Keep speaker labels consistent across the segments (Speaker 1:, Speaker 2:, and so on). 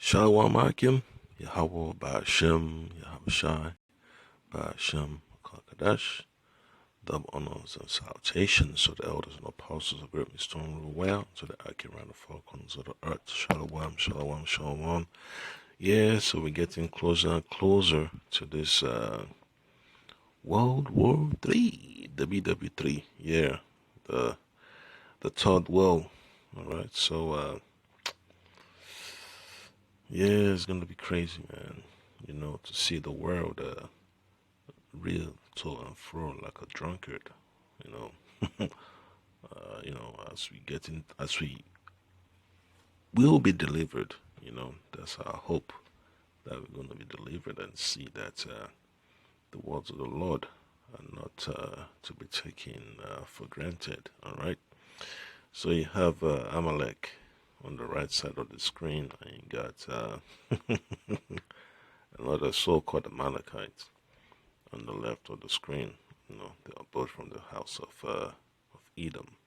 Speaker 1: Shalom Akim, Yahweh Ba'ashem, Yahweh Shai, Ba'ashem, Kakadash, double honors and salutations to the elders and apostles of Great Stone rule well, to the accurate and the falcons of the earth. Shalom, shalom, shalom. Yeah, so we're getting closer and closer to this World War III, WW3. Yeah, the the third world. All right, so yeah, it's gonna be crazy, man. You know, to see the world real to and fro like a drunkard. You know, as we get in, as we will be delivered. You know, that's our hope that we're going to be delivered and see that the words of the Lord are not to be taken for granted. All right. So you have Amalek on the right side of the screen, and you got another so-called Amalekite on the left of the screen. You know, they are both from the house of Edom.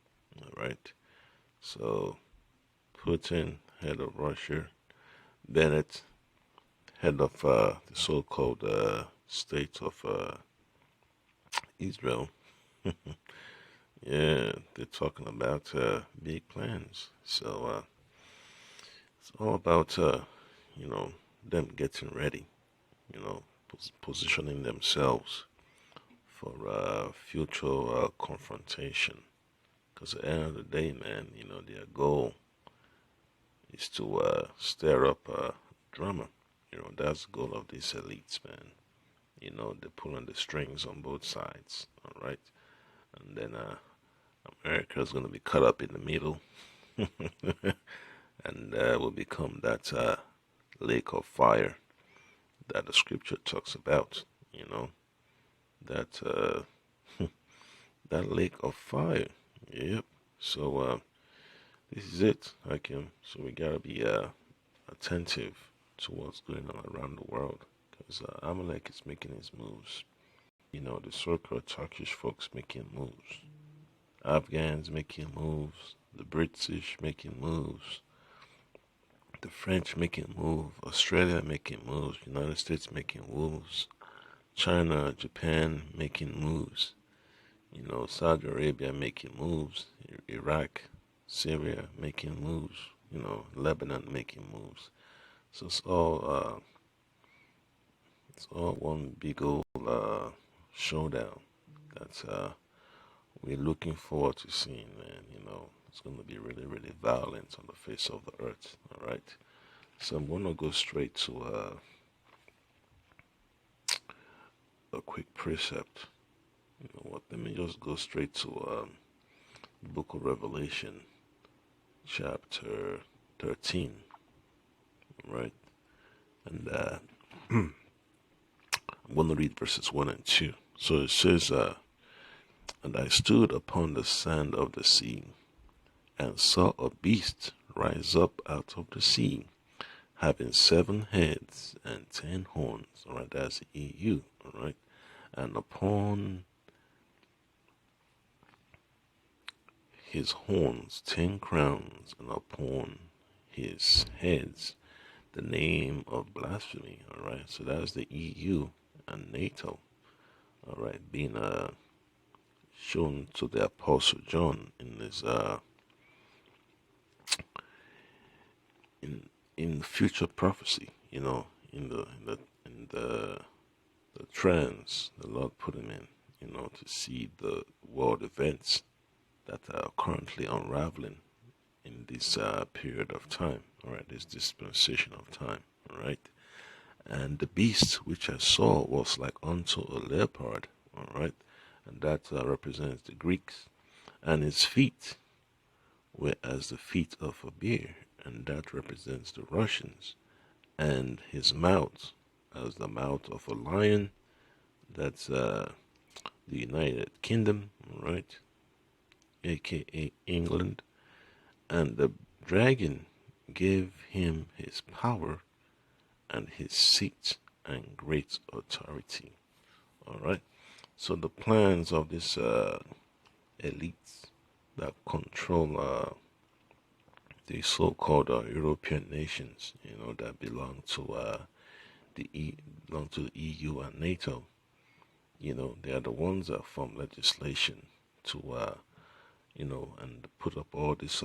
Speaker 1: All right. So Putin, head of Russia, Bennett, head of the so-called state of Israel. Yeah, they're talking about big plans. So it's all about you know them getting ready. You know, positioning themselves for future confrontation. Because at the end of the day, man, you know their goal is to stir up drama. You know, that's the goal of these elites, man. You know, they're pulling the strings on both sides, all right? And then America's going to be cut up in the middle and will become that lake of fire that the scripture talks about, you know, that that lake of fire. Yep. So this is it, Hakim. So we gotta be attentive to what's going on around the world because Amalek is making his moves. You know, the so-called Turkish folks making moves, Afghans making moves, the British making moves, the French making moves, Australia making moves, United States making moves, China, Japan making moves, you know, Saudi Arabia making moves, Iraq, Syria making moves, you know, Lebanon making moves. So it's all one big old showdown. That's we're looking forward to seeing, man. You know, it's going to be really, really violent on the face of the earth. All right. So I'm going to go straight to a quick precept. You know what? Let me just go straight to the Book of Revelation, chapter 13. Right, and I'm going to read verses 1 and 2. So it says, "And I stood upon the sand of the sea, and saw a beast rise up out of the sea, having 7 heads and 10 horns." All right, that's the EU. All right, and upon his horns 10 crowns, and upon his heads the name of blasphemy. All right, so that's the EU and NATO. All right, being shown to the Apostle John in this in future prophecy. You know, in the trance the Lord put him in. You know, to see the world events that are currently unraveling in this period of time. All right, this dispensation of time. All right, and the beast which I saw was like unto a leopard. All right, and that represents the Greeks, and his feet were as the feet of a bear, and that represents the Russians, and his mouth as the mouth of a lion. That's the United Kingdom, right? AKA England, and the dragon gave him his power and his seat and great authority. All right. So the plans of this elites that control the so-called European nations, that belong to belong to the EU and NATO. They are the ones that form legislation to and put up all these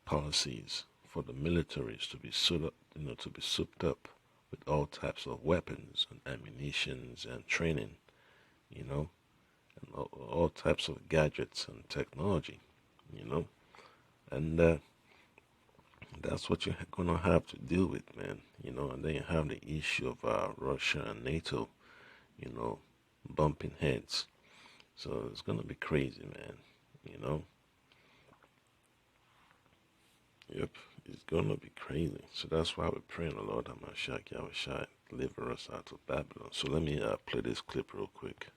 Speaker 1: policies for the militaries to be suited up, to be souped up with all types of weapons and ammunitions and training, you know, and all types of gadgets and technology, you know, and that's what you're gonna have to deal with, man. And then you have the issue of Russia and NATO, you know, bumping heads. So it's gonna be crazy, man. You know. Yep, it's gonna be crazy. So that's why we're praying, the Lord Hamashak Yahushai, deliver us out of Babylon. So let me play this clip real quick.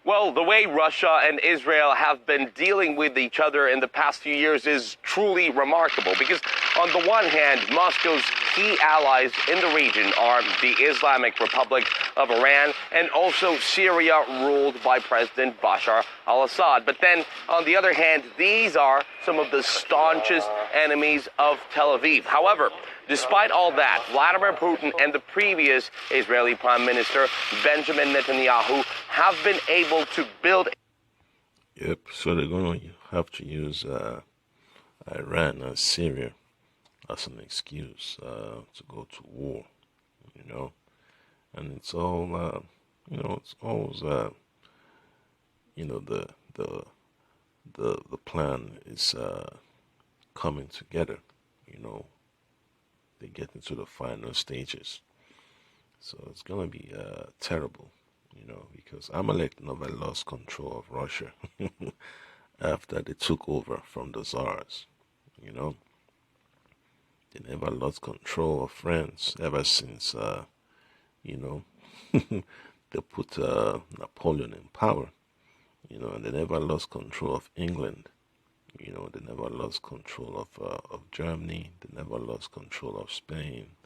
Speaker 2: Well, the way Russia and Israel have been dealing with each other in the past few years is truly remarkable because, on the one hand, Moscow's key allies in the region are the Islamic Republic of Iran and also Syria, ruled by President Bashar al-Assad. But then, on the other hand, these are some of the staunchest enemies of Tel Aviv. However, despite all that, Vladimir Putin and the previous Israeli Prime Minister, Benjamin Netanyahu, have been able to build.
Speaker 1: Yep, so they're going to have to use Iran and Syria as an excuse to go to war, And it's all, it's always, the plan is coming together, They get into the final stages. So it's going to be terrible, because Amalek never lost control of Russia after they took over from the Tsars, They never lost control of France ever since, they put Napoleon in power, and they never lost control of England. They never lost control of Germany. They never lost control of Spain.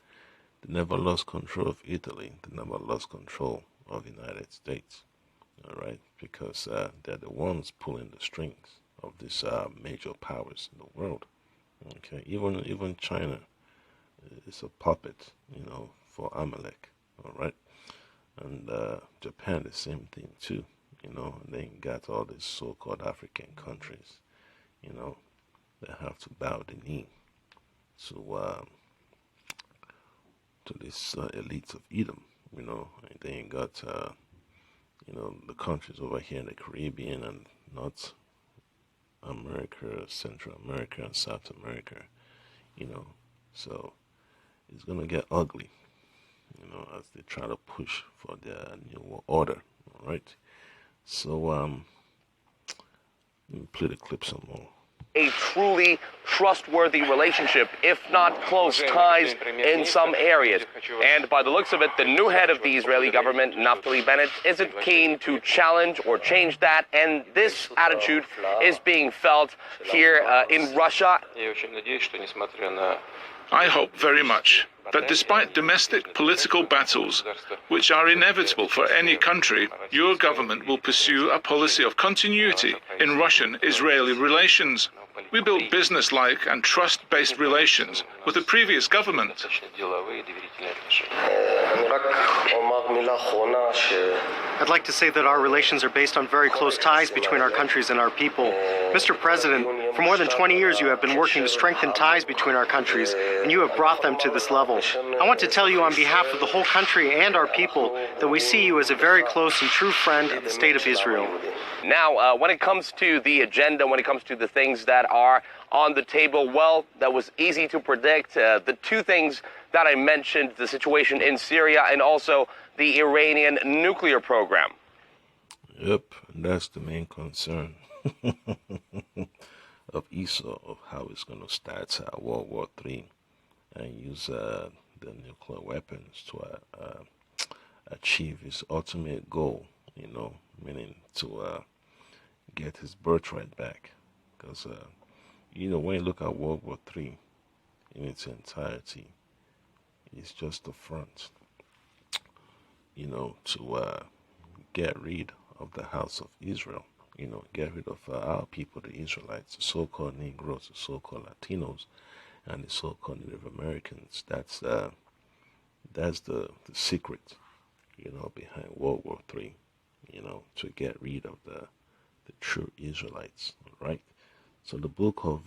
Speaker 1: They never lost control of Italy. They never lost control of the United States. All right, because they're the ones pulling the strings of these major powers in the world. Okay, even China is a puppet, for Amalek. All right, and Japan the same thing too. They got all these so-called African countries. They have to bow the knee to this elites of Edom, and then you got, the countries over here in the Caribbean and North America, Central America, and South America, so it's going to get ugly, as they try to push for their new world order, all right? So, let me play the clip some more.
Speaker 2: A truly trustworthy relationship, if not close ties in some areas. And by the looks of it, the new head of the Israeli government, Naftali Bennett, isn't keen to challenge or change that. And this attitude is being felt here in Russia.
Speaker 3: I hope very much that despite domestic political battles, which are inevitable for any country, your government will pursue a policy of continuity in Russian-Israeli relations. We built business-like and trust-based relations with the previous government.
Speaker 4: I'd like to say that our relations are based on very close ties between our countries and our people. Mr. President, for more than 20 years you have been working to strengthen ties between our countries, and you have brought them to this level. I want to tell you on behalf of the whole country and our people that we see you as a very close and true friend of the State of Israel.
Speaker 2: Now, when it comes to the agenda, when it comes to the things that are on the table, well, that was easy to predict. The two things that I mentioned, the situation in Syria and also the Iranian nuclear program.
Speaker 1: Yep, and that's the main concern of Esau, of how it's going to start World War III and use the nuclear weapons to achieve his ultimate goal, meaning to get his birthright back. Because, when you look at World War III in its entirety, it's just the front, to get rid of the house of Israel, get rid of our people, the Israelites, the so-called Negroes, the so-called Latinos, and the so-called Native Americans. That's the secret, behind World War III, to get rid of the true Israelites, all right? So the book of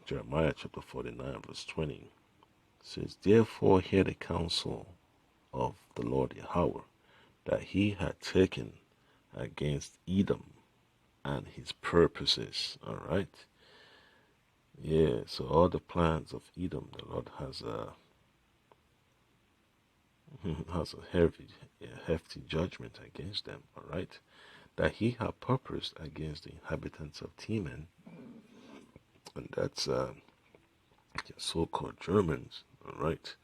Speaker 1: Jeremiah chapter 49 verse 20 says, therefore hear the counsel of the Lord Yahweh, that he had taken against Edom and his purposes, all right? Yeah, so all the plans of Edom, the Lord has has a hefty judgment against them, all right? That he had purposed against the inhabitants of Teman, and that's the so-called Germans, all right?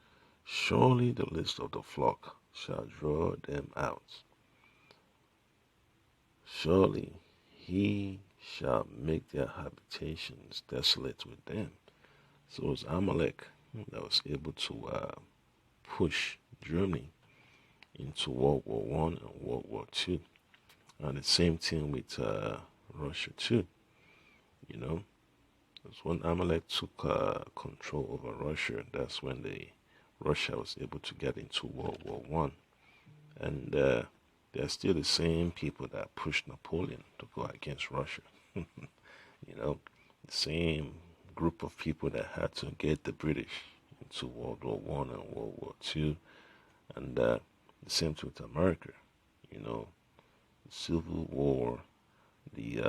Speaker 1: Surely the list of the flock shall draw them out. Surely he shall make their habitations desolate with them. So it was Amalek that was able to push Germany into World War One and World War Two, and the same thing with Russia too. Because when Amalek took control over Russia, that's when Russia was able to get into World War One, and they're still the same people that pushed Napoleon to go against Russia. The same group of people that had to get the British into World War One and World War Two, and the same thing with America. The Civil War, the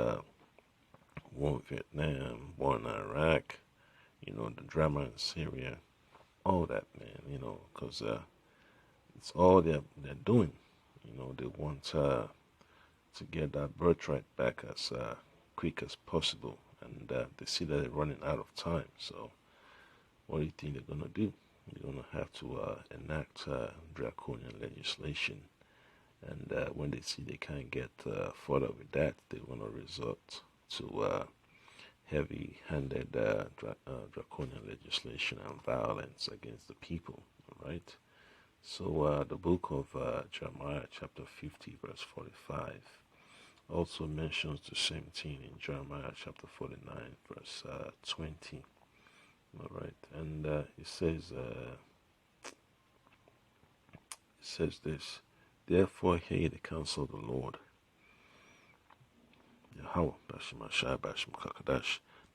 Speaker 1: war in Vietnam, war in Iraq, the drama in Syria, all that, man. Because it's all they're doing. They want to get that birthright back as quick as possible, and they see that they're running out of time. So what do you think they're gonna do? They're gonna have to enact draconian legislation, and when they see they can't get further with that, they're gonna resort to heavy-handed draconian legislation and violence against the people. All right. So the book of Jeremiah chapter 50 verse 45 also mentions the same thing in Jeremiah chapter 49 verse 20. All right, and it says this: therefore hear the counsel of the Lord Yahweh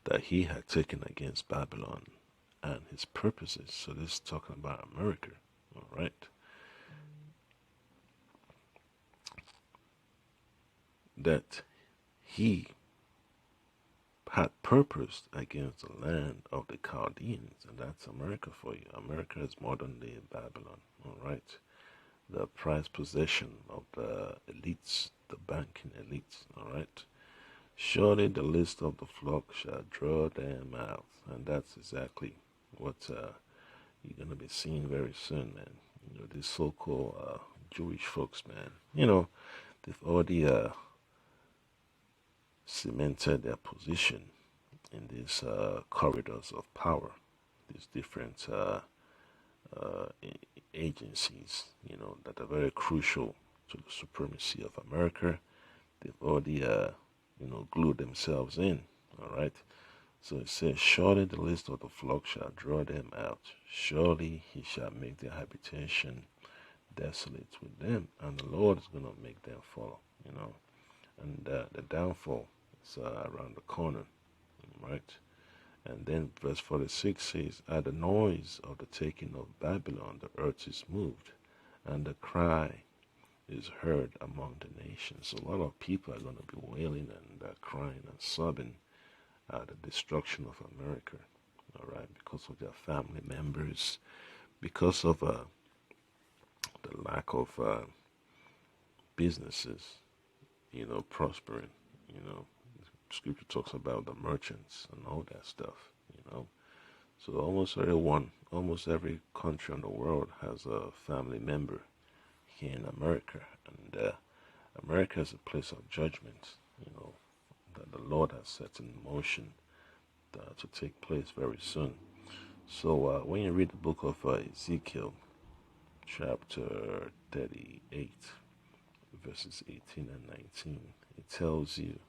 Speaker 1: that he had taken against Babylon and his purposes. So this is talking about America. All right. That he had purposed against the land of the Chaldeans, and that's America for you. America is modern day Babylon, all right? The prized possession of the elites, the banking elites, all right? Surely the list of the flock shall draw them out, and that's exactly what you're going to be seeing very soon, man. These so-called Jewish folks, man, they've already cemented their position in these corridors of power, these different agencies, that are very crucial to the supremacy of America. They've already, glued themselves in, all right? So it says, surely the list of the flock shall draw them out. Surely he shall make their habitation desolate with them, and the Lord is going to make them fall, and the downfall is around the corner, right? And then verse 46 says, at the noise of the taking of Babylon, the earth is moved, and the cry is heard among the nations. So a lot of people are going to be wailing and crying and sobbing at the destruction of America, all right, because of their family members, because of the lack of businesses, prospering. Scripture talks about the merchants and all that stuff, So almost every country in the world has a family member here in America, and America is a place of judgment, that the Lord has set in motion to take place very soon. So when you read the book of Ezekiel, chapter 38, verses 18 and 19, it tells you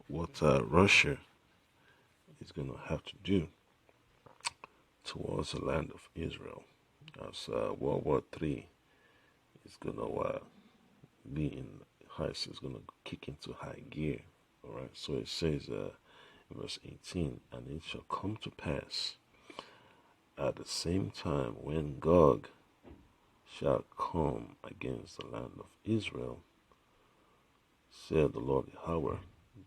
Speaker 1: what Russia is going to have to do towards the land of Israel, as World War III is going to be in is going to kick into high gear. All right. So it says in verse 18, and it shall come to pass at the same time when Gog shall come against the land of Israel, said the Lord Yahweh,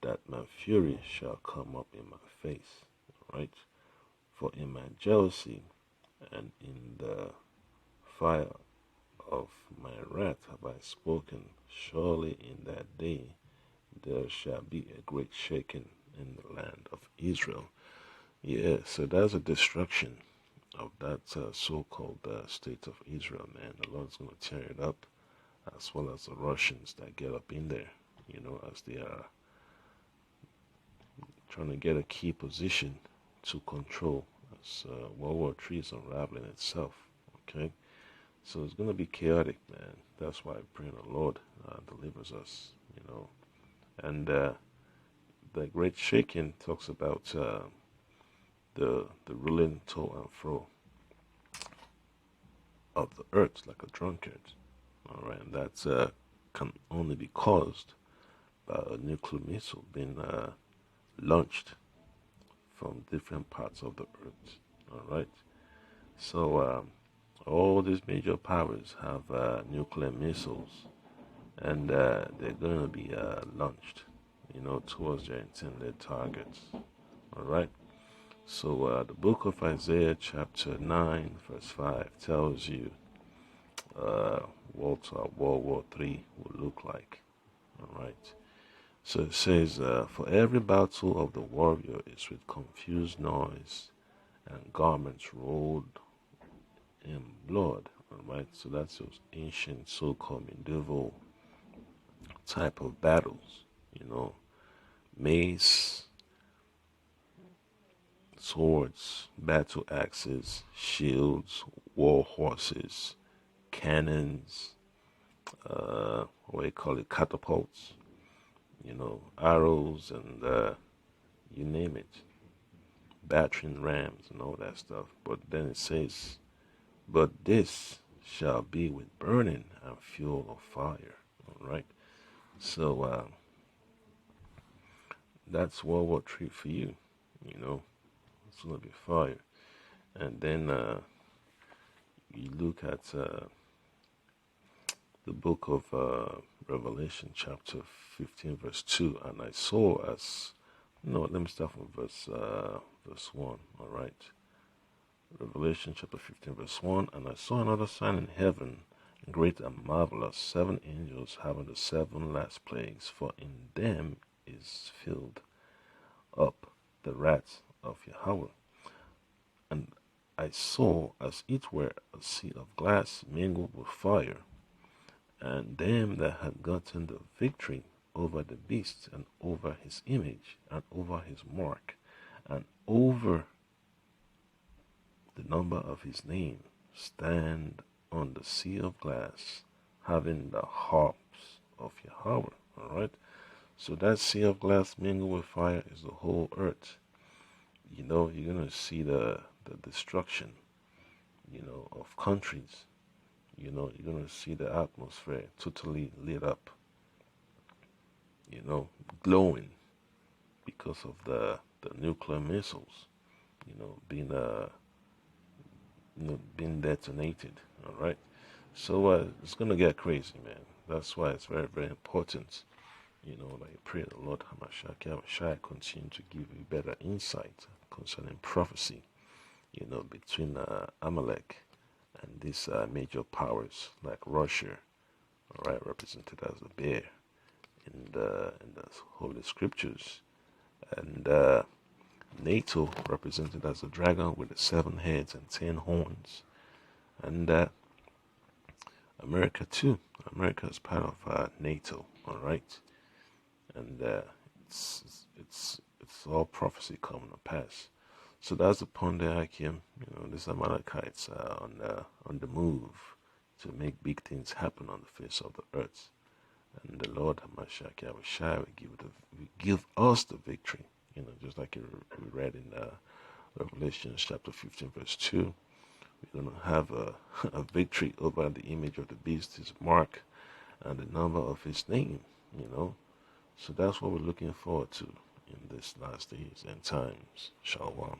Speaker 1: that my fury shall come up in my face. All right. For in my jealousy and in the fire of my wrath have I spoken. Surely in that day there shall be a great shaking in the land of Israel. Yeah, so that's a destruction of that so-called state of Israel, man. The Lord's going to tear it up, as well as the Russians that get up in there, as they are trying to get a key position to control as World War III is unraveling itself. Okay, so it's going to be chaotic, man. That's why I pray the Lord delivers us, And the great shaking talks about the ruling to and fro of the earth like a drunkard. All right, and that can only be caused by a nuclear missile being launched from different parts of the earth. All right, so all these major powers have nuclear missiles, and they're going to be launched, towards their intended targets. All right. So the book of Isaiah, chapter 9, verse 5, tells you what World War III will look like. All right. So it says, for every battle of the warrior is with confused noise and garments rolled in blood. All right. So that's those ancient so-called medieval type of battles. Mace, swords, battle axes, shields, war horses, cannons, what do you call it, catapults, arrows, and you name it, battering rams and all that stuff. But then it says, but this shall be with burning and fuel of fire. All right. So that's World War III for you. It's going to be fire. And then you look at the book of Revelation, chapter 15, verse 2, and I saw let me start from verse 1, all right? Revelation, chapter 15, verse 1, and I saw another sign in heaven, great and marvelous, 7 angels having the 7 last plagues, for in them is filled up the wrath of Yahweh. And I saw as it were a sea of glass mingled with fire, and them that had gotten the victory over the beast, and over his image, and over his mark, and over the number of his name, stand on the sea of glass, having the harps of Yahweh. All right. So that sea of glass mingled with fire is the whole earth. You're gonna see the destruction, of countries. You're gonna see the atmosphere totally lit up, glowing because of the nuclear missiles, being being detonated. All right. So it's gonna get crazy, man. That's why it's very, very important. I pray the Lord Hamashiach continue to give you better insight concerning prophecy, between Amalek and these major powers like Russia, all right, represented as a bear in the Holy Scriptures, and NATO represented as a dragon with the 7 heads and 10 horns, and America too. America is part of NATO, all right. And it's all prophecy coming to pass. So that's the Pondiakim. These Amalekites are on the move to make big things happen on the face of the earth. and the Lord Hamashiach Yahushua will give us the victory. Just like we read in Revelation chapter 15, verse 2. We're going to have a victory over the image of the beast, his mark, and the number of his name, So that's what we're looking forward to in this last days and times. Shalom.